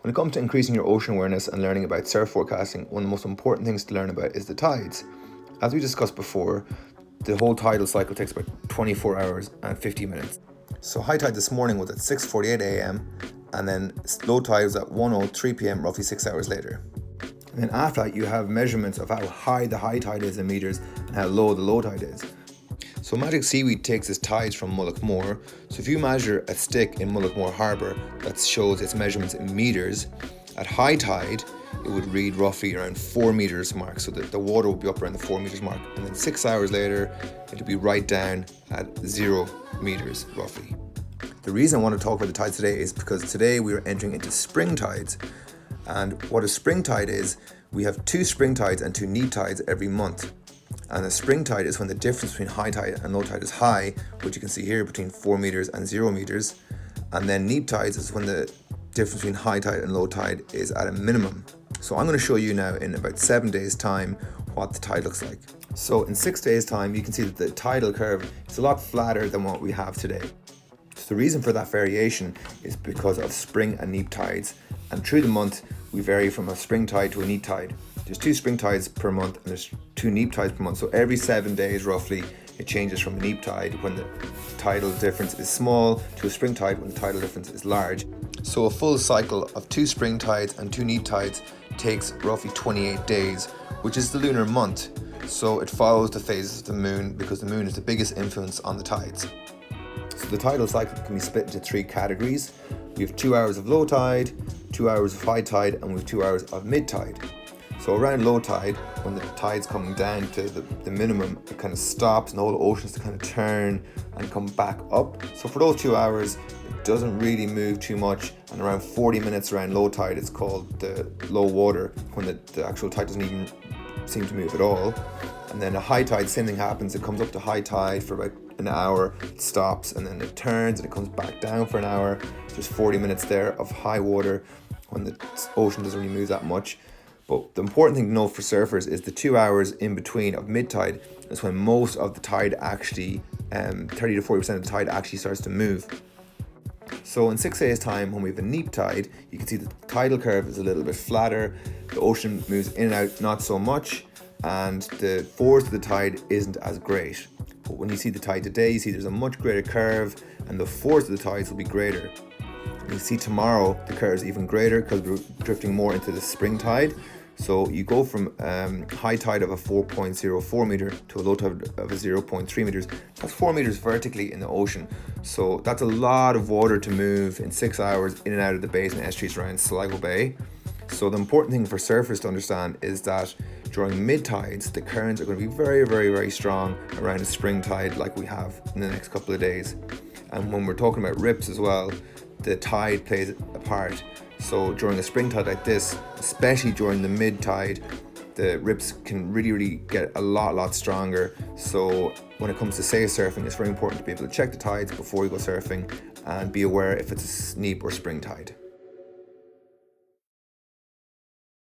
When it comes to increasing your ocean awareness and learning about surf forecasting, one of the most important things to learn about is the tides. As we discussed before, the whole tidal cycle takes about 24 hours and 50 minutes. So high tide this morning was at 6:48 a.m. and then low tide was at 1:03 p.m. roughly 6 hours later. And then after that you have measurements of how high the high tide is in meters and how low the low tide is. So Magic Seaweed takes its tides from Mullaghmore. So if you measure a stick in Mullaghmore Harbour that shows its measurements in meters, at high tide it would read roughly around 4 meters mark, so that the water would be up around the 4 meters mark, and then 6 hours later it would be right down at 0 meters roughly. The reason I want to talk about the tides today is because today we are entering into spring tides. And what a spring tide is, we have 2 spring tides and 2 neap tides every month. And a spring tide is when the difference between high tide and low tide is high, which you can see here between 4 meters and 0 meters. And then neap tides is when the difference between high tide and low tide is at a minimum. So I'm going to show you now in about 7 days time what the tide looks like. So in 6 days time you can see that the tidal curve is a lot flatter than what we have today. So the reason for that variation is because of spring and neap tides, and through the month we vary from a spring tide to a neap tide. There's 2 spring tides per month and there's 2 neap tides per month. So every 7 days roughly it changes from a neap tide when the tidal difference is small to a spring tide when the tidal difference is large. So a full cycle of 2 spring tides and 2 neap tides takes roughly 28 days, which is the lunar month. So it follows the phases of the moon because the moon is the biggest influence on the tides. So the tidal cycle can be split into 3 categories. We have 2 hours of low tide, 2 hours of high tide, and we have 2 hours of mid tide. So around low tide, when the tide's coming down to the minimum, it kind of stops and the whole oceans to kind of turn and come back up. So for those 2 hours, it doesn't really move too much. And around 40 minutes around low tide, it's called the low water, when the actual tide doesn't even seem to move at all. And then a high tide, same thing happens. It comes up to high tide for about an hour, it stops, and then it turns and it comes back down for an hour. There's 40 minutes there of high water when the ocean doesn't really move that much. But the important thing to know for surfers is the 2 hours in between of mid-tide is when most of the tide actually, 30 to 40% of the tide actually starts to move. So in 6 days time, when we have a neap tide, you can see the tidal curve is a little bit flatter, the ocean moves in and out not so much, and the force of the tide isn't as great. But when you see the tide today, you see there's a much greater curve and the force of the tides will be greater. You see tomorrow the curve is even greater because we're drifting more into the spring tide. So you go from high tide of a 4.04 meter to a low tide of a 0.3 meters. That's 4 meters vertically in the ocean. So that's a lot of water to move in 6 hours in and out of the bays and estuaries around Sligo Bay. So the important thing for surfers to understand is that during mid tides, the currents are going to be very, very, very strong around a spring tide like we have in the next couple of days. And when we're talking about rips as well, the tide plays a part. So during a spring tide like this, especially during the mid tide, the rips can really get a lot stronger. So when it comes to safe surfing, it's very important to be able to check the tides before you go surfing and be aware if it's a neap or spring tide.